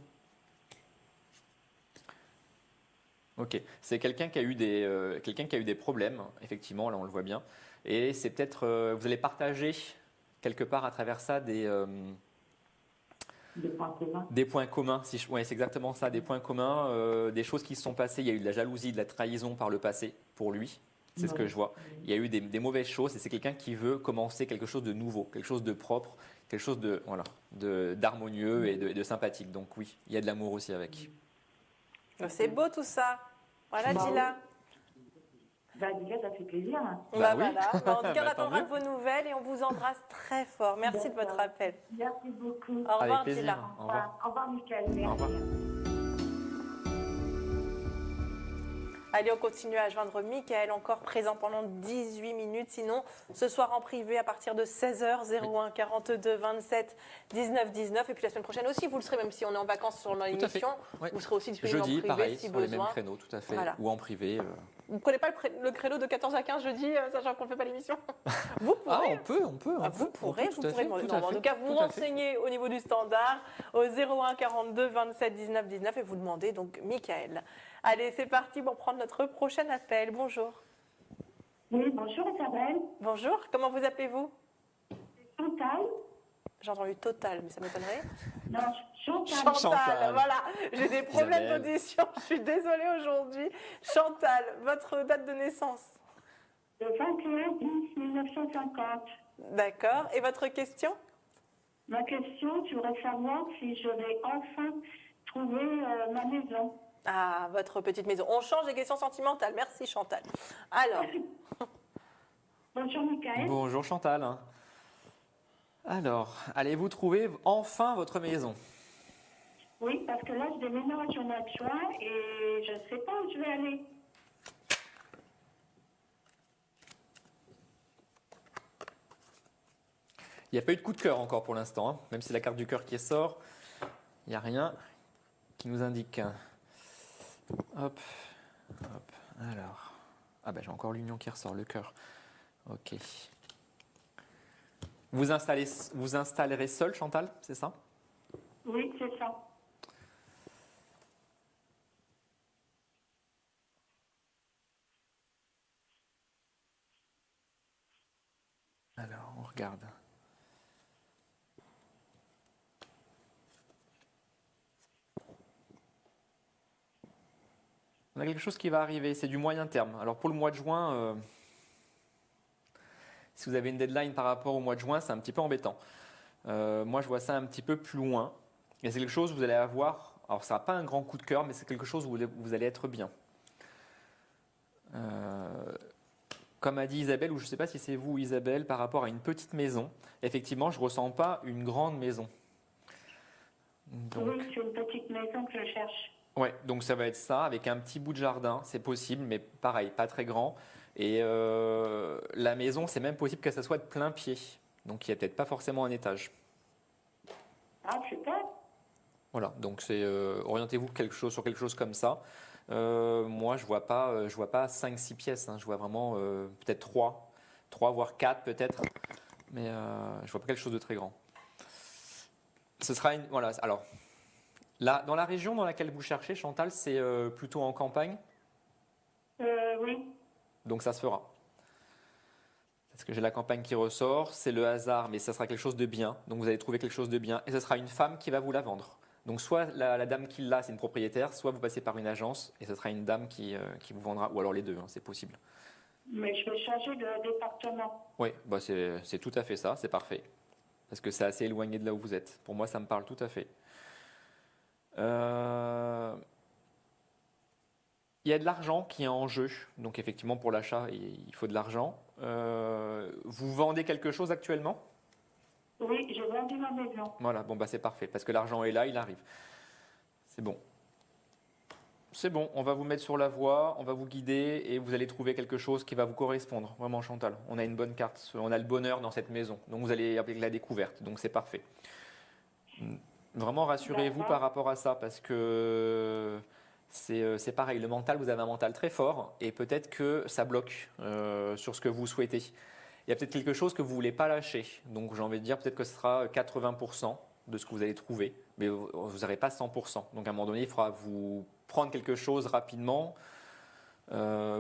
Ok, c'est quelqu'un qui a eu des problèmes, effectivement, là on le voit bien. Et c'est peut-être, vous allez partager quelque part à travers ça Des points communs. des points communs. Ouais, c'est exactement ça, des points communs, des choses qui se sont passées. Il y a eu de la jalousie, de la trahison par le passé pour lui. C'est ce que je vois. Il y a eu des mauvaises choses et c'est quelqu'un qui veut commencer quelque chose de nouveau, quelque chose de propre, quelque chose d'harmonieux et de sympathique. Donc oui, il y a de l'amour aussi avec. C'est beau tout ça. Voilà, Bah Gila. Bah, déjà, ça fait plaisir. Bah oui. Voilà. Bah, en tout cas, on Bah, attendra tant de vos nouvelles et on vous embrasse très fort. Merci de votre appel. Merci beaucoup. Au revoir, plaisir. Gila. Au revoir. Au revoir, Michael. Au Merci. revoir. Allez, on continue à joindre Mickaël, encore présent pendant 18 minutes. Sinon, ce soir en privé, à partir de 16h, 01 42 27 19 19. Et puis la semaine prochaine aussi, vous le serez, même si on est en vacances sur l'émission. Ouais. Vous serez aussi disponible Jeudi, en privé pareil, si sur les mêmes besoin. créneaux, tout à fait. Voilà. Ou en privé. Vous ne prenez pas le créneau de 14 à 15 jeudi, sachant qu'on ne fait pas l'émission. Vous pourrez. Ah, on peut. Vous pourrez demander. tout à En fait, tout cas, vous tout à fait. renseignez au niveau du standard au 01 42 27 19 19 et vous demandez donc Mickaël. Allez, c'est parti pour prendre notre prochain appel. Bonjour. Oui, bonjour Isabelle. Bonjour, comment vous appelez-vous? Chantal. J'ai entendu Total, mais ça m'étonnerait. Non, Chantal. Chantal, voilà. J'ai des problèmes Isabelle. d'audition. Je suis désolée aujourd'hui. Chantal, votre date de naissance? Le 21/10/1950. D'accord. Et votre question? Ma question, je voudrais savoir si je vais enfin trouver ma maison. Ah, votre petite maison. On change des questions sentimentales. Merci Chantal. Alors, Bonjour Michael. Bonjour Chantal. Alors, allez-vous trouver enfin votre maison? Oui, parce que là, je déménage au mois de juin et je ne sais pas où je vais aller. Il n'y a pas eu de coup de cœur encore pour l'instant, hein. Même si la carte du cœur qui sort, il n'y a rien qui nous indique. Hop, hop, alors. Ah ben j'ai encore l'union qui ressort, le cœur. Ok. Vous installerez seul, Chantal, c'est ça? Oui, c'est ça. Alors, on regarde. On a quelque chose qui va arriver, c'est du moyen terme. Alors pour le mois de juin, si vous avez une deadline par rapport au mois de juin, c'est un petit peu embêtant. Moi, je vois ça un petit peu plus loin. Et c'est quelque chose où vous allez avoir, alors ça ne sera pas un grand coup de cœur, mais c'est quelque chose où vous allez être bien. Comme a dit Isabelle, ou je ne sais pas si c'est vous Isabelle, par rapport à une petite maison, effectivement, je ne ressens pas une grande maison. Donc, Oui, c'est une petite maison que je cherche. ouais, donc ça va être ça, avec un petit bout de jardin, c'est possible, mais pareil, pas très grand. Et la maison, c'est même possible que ça soit de plein pied. Donc il n'y a peut-être pas forcément un étage. Ah, super. Voilà, donc c'est orientez-vous sur quelque chose comme ça. Moi, je vois pas 5-6 pièces, hein. Je vois vraiment peut-être 3 voire 4 peut-être, mais je vois pas quelque chose de très grand. Ce sera voilà. Alors là, dans la région dans laquelle vous cherchez, Chantal, c'est plutôt en campagne, Oui. donc ça se fera. Parce que j'ai la campagne qui ressort, c'est le hasard, mais ça sera quelque chose de bien. Donc vous allez trouver quelque chose de bien, et ce sera une femme qui va vous la vendre. Donc soit la dame qui l'a, c'est une propriétaire, soit vous passez par une agence et ce sera une dame qui vous vendra, ou alors les deux, hein, c'est possible. Mais je vais changer de département. Oui, bah c'est tout à fait ça, c'est parfait. Parce que c'est assez éloigné de là où vous êtes. Pour moi, ça me parle tout à fait. Il y a de l'argent qui est en jeu, donc effectivement pour l'achat, il faut de l'argent. Vous vendez quelque chose actuellement ? Oui, j'ai vendu ma maison. Voilà, bon bah c'est parfait, parce que l'argent est là, il arrive. C'est bon. C'est bon, on va vous mettre sur la voie, on va vous guider et vous allez trouver quelque chose qui va vous correspondre. Vraiment, Chantal, on a une bonne carte, on a le bonheur dans cette maison. Donc vous allez avec la découverte, donc c'est parfait. Vraiment, rassurez-vous D'accord. par rapport à ça parce que c'est pareil. Le mental, vous avez un mental très fort et peut-être que ça bloque sur ce que vous souhaitez. Il y a peut-être quelque chose que vous ne voulez pas lâcher. Donc j'ai envie de dire peut-être que ce sera 80% de ce que vous allez trouver, mais vous n'aurez pas 100%. Donc à un moment donné, il faudra vous prendre quelque chose rapidement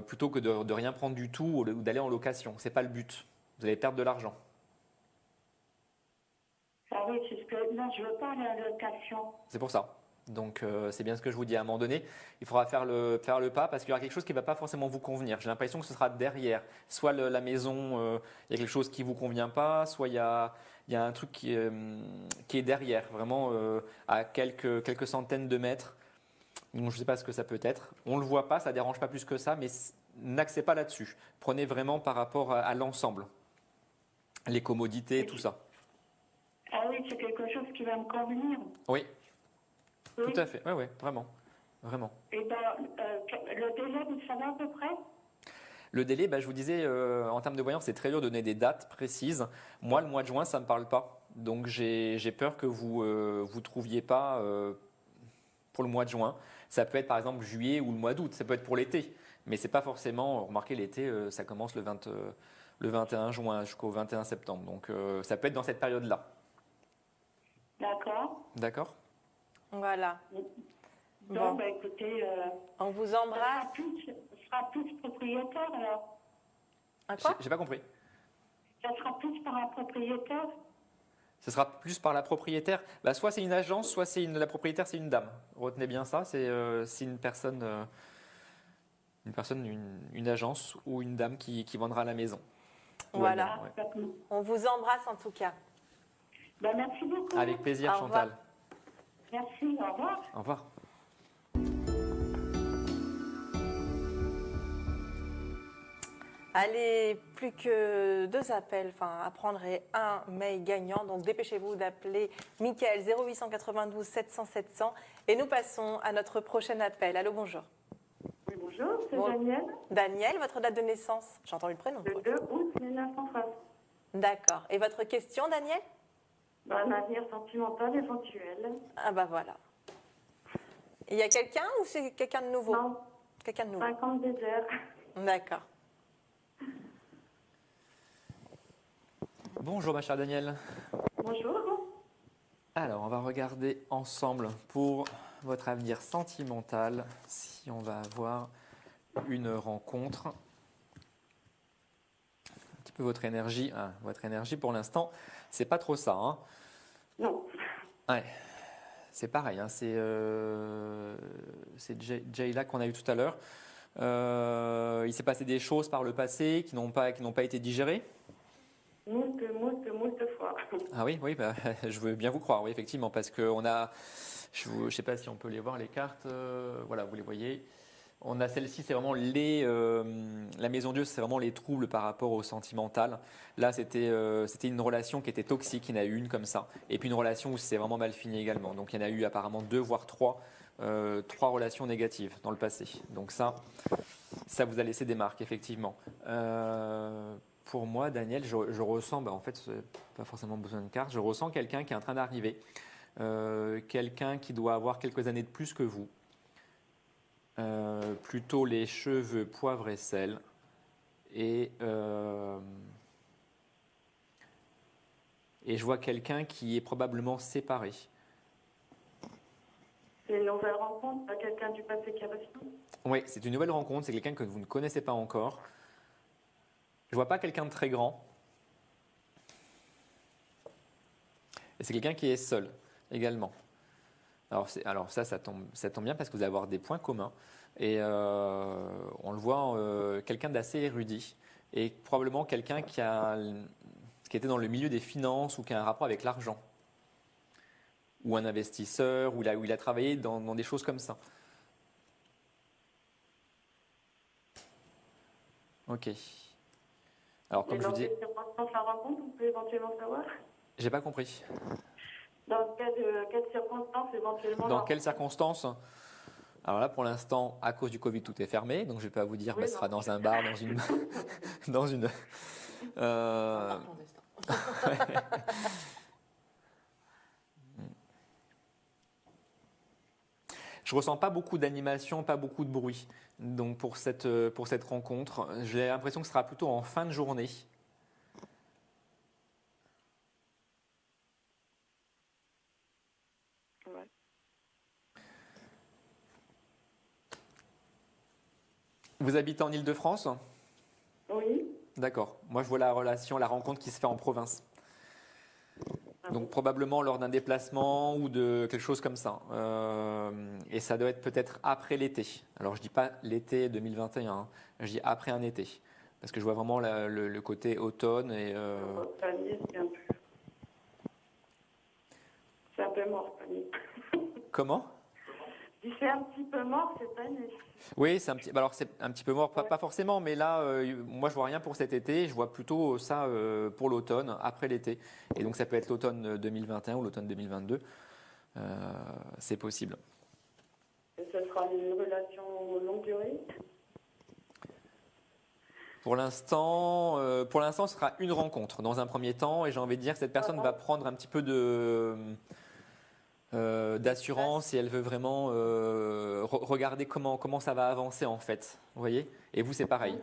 plutôt que de rien prendre du tout ou d'aller en location. Ce n'est pas le but. Vous allez perdre de l'argent. Ah oui, c'est ce que. Non, je veux pas aller à la location. C'est pour ça. Donc c'est bien ce que je vous dis. À un moment donné, il faudra faire le pas parce qu'il y aura quelque chose qui ne va pas forcément vous convenir. J'ai l'impression que ce sera derrière. Soit la maison, il y a quelque chose qui ne vous convient pas, soit il y a un truc qui est derrière, vraiment à quelques centaines de mètres. Donc, je ne sais pas ce que ça peut être. On ne le voit pas, ça ne dérange pas plus que ça, mais n'axez pas là-dessus. Prenez vraiment par rapport à l'ensemble, les commodités, tout ça. Ah oui, c'est quelque chose qui va me convenir. Oui, Oui. tout à fait. Oui, oui, vraiment. Vraiment. Et le délai, vous savez à peu près? Le délai, je vous disais, en termes de voyance, c'est très dur de donner des dates précises. Moi, le mois de juin, ça ne me parle pas. Donc, j'ai peur que vous ne trouviez pas pour le mois de juin. Ça peut être par exemple juillet ou le mois d'août. Ça peut être pour l'été. Mais ce n'est pas forcément. Remarquez, l'été, ça commence le 21 juin jusqu'au 21 septembre. Donc, ça peut être dans cette période-là. D'accord. D'accord? Voilà. Donc, Bon. écoutez, On vous ça embrasse. sera plus propriétaire alors. Un quoi? J'ai pas compris. Ça sera plus par un propriétaire. Ce sera plus par la propriétaire. Soit c'est une agence, soit la propriétaire, c'est une dame. Retenez bien ça. C'est une personne, une agence ou une dame qui vendra la maison. Voilà. Ouais. D'accord. On vous embrasse en tout cas. Merci beaucoup. Avec plaisir, Au revoir. Chantal. Merci, au revoir. Au revoir. Allez, plus que 2 appels, enfin, à prendre et un mail gagnant. Donc, dépêchez-vous d'appeler Mickaël 0892 700 700. Et nous passons à notre prochain appel. Allô, bonjour. Oui, bonjour, c'est Bon. Daniel, Daniel, votre date de naissance? J'ai entendu le prénom. le 2 août 1930. D'accord. Et votre question, Daniel? Un avenir sentimental éventuel. Ah bah voilà. Il y a quelqu'un ou c'est quelqu'un de nouveau? Non, Quelqu'un de nouveau. 50 déserts. D'accord. Bonjour, ma chère Danielle. Bonjour. Alors, on va regarder ensemble pour votre avenir sentimental si on va avoir une rencontre. Un petit peu votre énergie. Ah, votre énergie pour l'instant, c'est pas trop ça. Hein. Non. Ouais. C'est pareil. Hein. C'est Jayla qu'on a eu tout à l'heure. Il s'est passé des choses par le passé qui n'ont pas été digérées. Moult fois. Ah oui, je veux bien vous croire, oui, effectivement, parce qu'on a, je ne sais pas si on peut les voir, les cartes, voilà, vous les voyez. On a celle-ci, c'est vraiment la maison Dieu, c'est vraiment les troubles par rapport au sentimental. Là, c'était une relation qui était toxique, il y en a eu une comme ça. Et puis une relation où c'est vraiment mal fini également. Donc il y en a eu apparemment 2 voire 3 relations négatives dans le passé. Donc ça vous a laissé des marques, effectivement. Pour moi, Daniel, je ressens, en fait, pas forcément besoin de carte, je ressens quelqu'un qui est en train d'arriver, quelqu'un qui doit avoir quelques années de plus que vous, plutôt les cheveux poivre et sel, et je vois quelqu'un qui est probablement séparé. C'est une nouvelle rencontre, pas quelqu'un du passé qui a reçu. Oui, c'est une nouvelle rencontre, c'est quelqu'un que vous ne connaissez pas encore. Je ne vois pas quelqu'un de très grand. Et c'est quelqu'un qui est seul également. Alors ça tombe bien parce que vous allez avoir des points communs. Et on le voit, quelqu'un d'assez érudit. Et probablement quelqu'un qui était dans le milieu des finances ou qui a un rapport avec l'argent. Ou un investisseur, ou il a travaillé dans des choses comme ça. Ok. Alors, comme je vous dis. Dans quelles circonstances la rencontre, vous pouvez éventuellement savoir? J'ai pas compris. Dans quelles circonstances éventuellement? Dans quelles circonstances? Alors là, pour l'instant, à cause du Covid, tout est fermé, donc je ne vais pas vous dire, Oui, bah, ce sera non. dans un bar, dans une, dans une. euh, Je ressens pas beaucoup d'animation, pas beaucoup de bruit. Donc pour cette rencontre, j'ai l'impression que ce sera plutôt en fin de journée. Ouais. Vous habitez en Île-de-France? Oui. D'accord. Moi, je vois la rencontre qui se fait en province. Ah Donc bon. probablement lors d'un déplacement ou de quelque chose comme ça. Et ça doit être peut-être après l'été. Alors je dis pas l'été 2021, hein. Je dis après un été. Parce que je vois vraiment le côté automne et Panier, c'est un peu mort, panier. comment? Je dis, c'est un petit peu mort cette année. Oui, alors c'est un petit peu mort, Ouais. pas forcément, mais là, moi je vois rien pour cet été. Je vois plutôt ça pour l'automne, après l'été. Et donc ça peut être l'automne 2021 ou l'automne 2022. C'est possible. Et ce sera une relation longue durée. Pour l'instant, ce sera une rencontre dans un premier temps, et j'ai envie de dire que cette personne va prendre un petit peu d'assurance et elle veut vraiment regarder comment ça va avancer en fait. Vous voyez? Et vous, c'est pareil.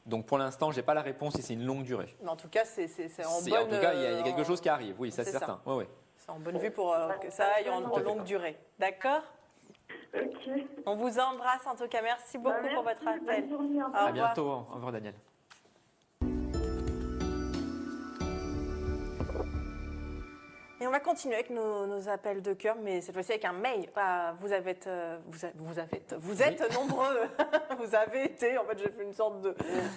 Donc pour l'instant, j'ai pas la réponse si c'est une longue durée. Mais en tout cas, c'est en En bonne. tout cas, il y a quelque chose qui arrive. Oui, ça c'est c'est ça. certain. Ouais, ouais. C'est en bonne vue pour que ça aille en Tout à fait. longue durée. D'accord? Ok. On vous embrasse en tout cas. Merci beaucoup Bah, pour merci, votre appel. bonne journée, au Au revoir. À revoir. bientôt. Au revoir, Daniel. Et on va continuer avec nos appels de cœur, mais cette fois-ci avec un mail. Vous êtes nombreux. Vous avez été, en fait, j'ai fait une sorte de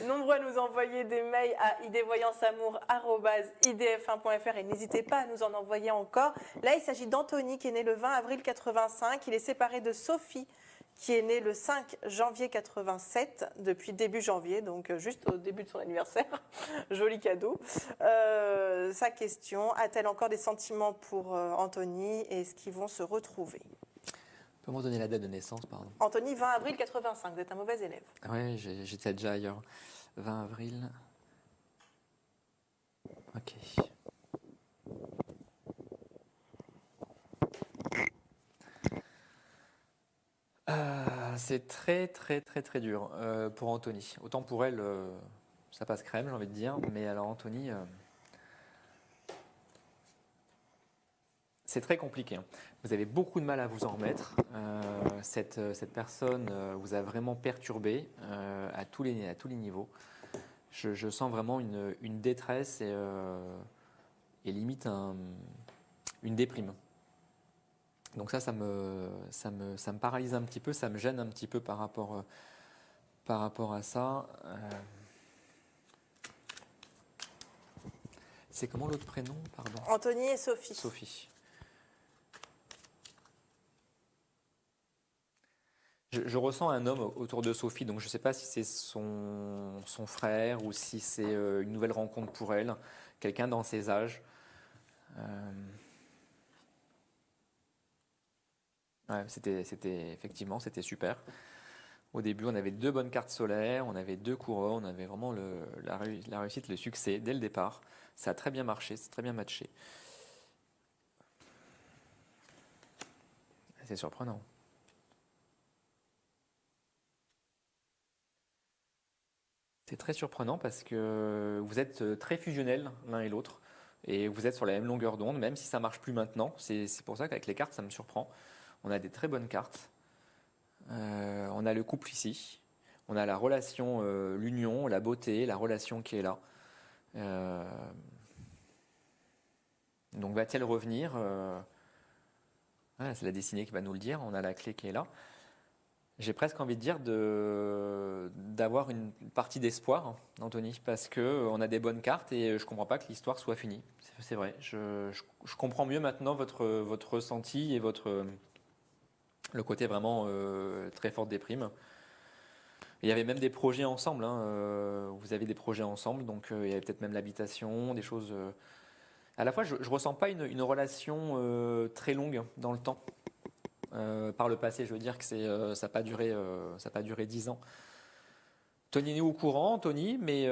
nombreux à nous envoyer des mails à idvoyanceamour@idf1.fr et n'hésitez pas à nous en envoyer encore. Là, il s'agit d'Anthony qui est né le 20 avril 85. Il est séparé de Sophie qui est née le 5 janvier 87, depuis début janvier, donc juste au début de son anniversaire. Joli cadeau. Sa question, a-t-elle encore des sentiments pour Anthony et est-ce qu'ils vont se retrouver? Peut me donner la date de naissance, pardon. Anthony, 20 avril 85, vous êtes un mauvais élève. Oui, j'étais déjà ailleurs. 20 avril. Ok. C'est très très très très dur pour Anthony. Autant pour elle, ça passe crème, j'ai envie de dire. Mais alors Anthony, c'est très compliqué, hein. Vous avez beaucoup de mal à vous en remettre. Cette personne vous a vraiment perturbé à tous les niveaux. Je sens vraiment une détresse et limite une déprime. Donc ça me paralyse un petit peu, ça me gêne un petit peu par rapport à ça. C'est comment l'autre prénom, pardon? Anthony et Sophie. Sophie. Je ressens un homme autour de Sophie, donc je ne sais pas si c'est son frère ou si c'est une nouvelle rencontre pour elle, quelqu'un dans ses âges. Ouais, effectivement, c'était super. Au début, on avait 2 bonnes cartes solaires, on avait 2 couronnes, on avait vraiment la réussite, le succès dès le départ. Ça a très bien marché, c'est très bien matché. C'est surprenant. C'est très surprenant parce que vous êtes très fusionnels l'un et l'autre et vous êtes sur la même longueur d'onde, même si ça marche plus maintenant. C'est pour ça qu'avec les cartes, ça me surprend. On a des très bonnes cartes. On a le couple ici. On a la relation, l'union, la beauté, la relation qui est là. Donc va-t-elle revenir? Voilà, c'est la destinée qui va nous le dire. On a la clé qui est là. J'ai presque envie de dire d'avoir une partie d'espoir, Anthony, parce qu'on a des bonnes cartes et je ne comprends pas que l'histoire soit finie. C'est vrai. Je comprends mieux maintenant votre ressenti et le côté vraiment très fort de déprime. Il y avait même des projets ensemble, hein, vous avez des projets ensemble, donc il y avait peut-être même l'habitation, des choses. À la fois, je ne ressens pas une relation très longue dans le temps. Par le passé, je veux dire que ça n'a pas duré 10 ans. Tenez-nous au courant, Tony, mais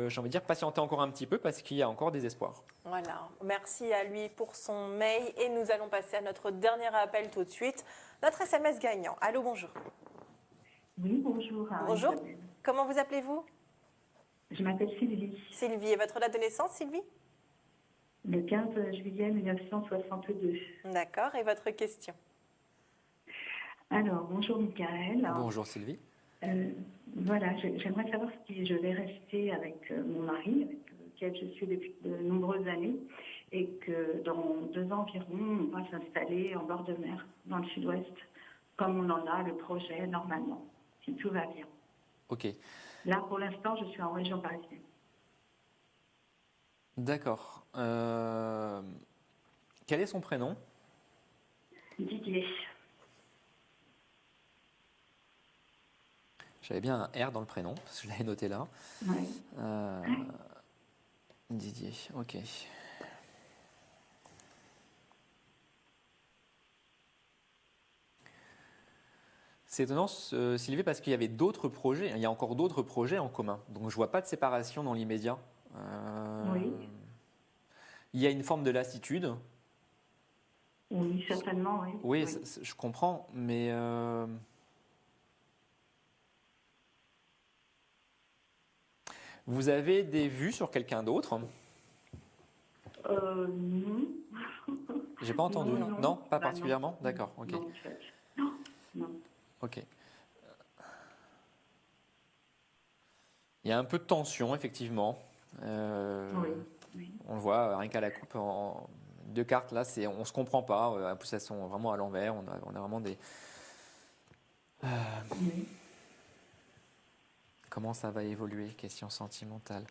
j'ai envie de dire patientez encore un petit peu parce qu'il y a encore des espoirs. Voilà, merci à lui pour son mail et nous allons passer à notre dernier appel tout de suite. Notre SMS gagnant. Allô, bonjour. Oui, bonjour. Bonjour. Isabelle. Comment vous appelez-vous? Je m'appelle Sylvie. Sylvie. Et votre date de naissance, Sylvie? Le 15 juillet 1962. D'accord. Et votre question? Alors, bonjour Michael. Bonjour Sylvie. Voilà, j'aimerais savoir si je vais rester avec mon mari, avec lequel je suis depuis de nombreuses années, et que dans 2 ans environ, on va s'installer en bord de mer, dans le sud-ouest, comme on en a le projet normalement, si tout va bien. Ok. Là, pour l'instant, je suis en région parisienne. D'accord. Quel est son prénom? Didier. J'avais bien un R dans le prénom, parce que je l'avais noté là. Ouais. Didier, ok. C'est étonnant, Sylvie, parce qu'il y avait d'autres projets, il y a encore d'autres projets en commun. Donc je ne vois pas de séparation dans l'immédiat. Oui. Il y a une forme de lassitude. Oui, certainement, oui. Oui, je comprends, mais vous avez des vues sur quelqu'un d'autre? Non. J'ai pas entendu. Non. Pas Bah, particulièrement? non. D'accord, ok. Non, en fait. Non, non. Ok. Il y a un peu de tension, effectivement. Oui. On le voit, rien qu'à la coupe en 2 cartes, là, on ne se comprend pas. En plus, elles sont vraiment à l'envers. On a vraiment des... Oui. Comment ça va évoluer? Question sentimentale.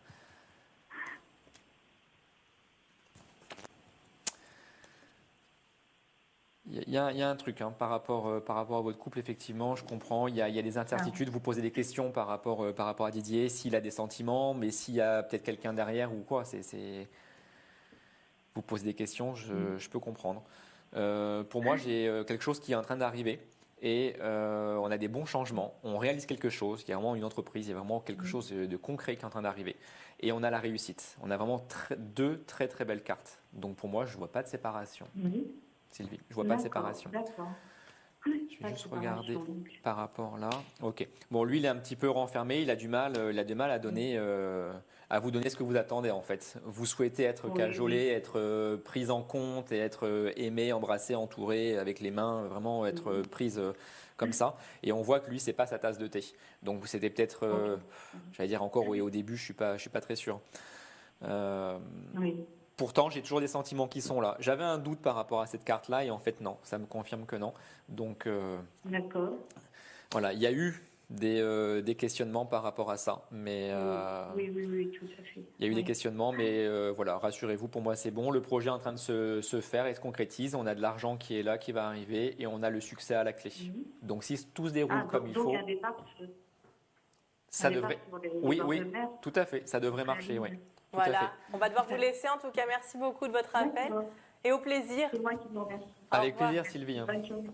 Il y a un truc par rapport à votre couple, effectivement, je comprends. Il y a des incertitudes. Vous posez des questions par rapport à Didier, s'il a des sentiments, mais s'il y a peut-être quelqu'un derrière ou quoi. Vous posez des questions, je peux comprendre. Pour moi, j'ai quelque chose qui est en train d'arriver et on a des bons changements. On réalise quelque chose. Il y a vraiment une entreprise, il y a vraiment quelque chose de concret qui est en train d'arriver. Et on a la réussite. On a vraiment 2 très très belles cartes. Donc pour moi, je ne vois pas de séparation. Oui. Sylvie, je ne vois pas de séparation. D'accord. Je vais juste regarder par rapport là. Ok. Bon, lui, il est un petit peu renfermé. Il a du mal à donner, à vous donner ce que vous attendez en fait. Vous souhaitez être cajolé, être prise en compte et être aimé, embrassé, entouré avec les mains, vraiment être prise comme ça. Et on voit que lui, c'est pas sa tasse de thé. Donc c'était peut-être, j'allais dire encore, oui, au début, je suis pas très sûr. Oui. Pourtant, j'ai toujours des sentiments qui sont là. J'avais un doute par rapport à cette carte-là et en fait, non, ça me confirme que non. Donc, D'accord. voilà, il y a eu des questionnements par rapport à ça. Mais, Oui, tout à fait. il y a eu des questionnements, mais voilà, rassurez-vous, pour moi, c'est bon. Le projet est en train de se faire et se concrétise. On a de l'argent qui est là, qui va arriver et on a le succès à la clé. Donc, si tout se déroule comme il faut, donc un départ, ça devrait. Oui, tout à fait, ça devrait marcher, oui. Voilà, on va devoir vous laisser. En tout cas, merci beaucoup de votre appel et au plaisir. C'est moi qui vous remercie. Avec plaisir, Sylvie. Bonne journée.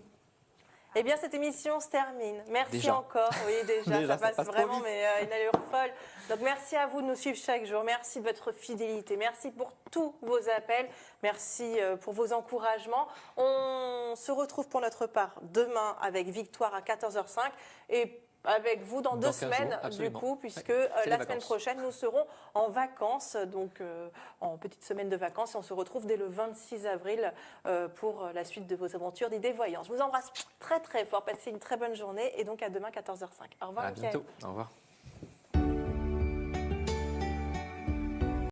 Eh bien, cette émission se termine. Merci Déjà. encore. Oui, déjà, Déjà, ça passe trop vraiment, vite. mais une allure folle. Donc, merci à vous de nous suivre chaque jour. Merci de votre fidélité. Merci pour tous vos appels. Merci pour vos encouragements. On se retrouve pour notre part demain avec Victoire à 14h05 et avec vous dans 2 15 jours, semaines, du absolument. coup, puisque Ouais, c'est la les semaine vacances. prochaine, nous serons en vacances, donc en petite semaine de vacances. Et on se retrouve dès le 26 avril pour la suite de vos aventures d'idées voyantes. Je vous embrasse très très fort. Passez une très bonne journée et donc à demain 14h05. Au revoir, À Mickaël. bientôt. Au revoir.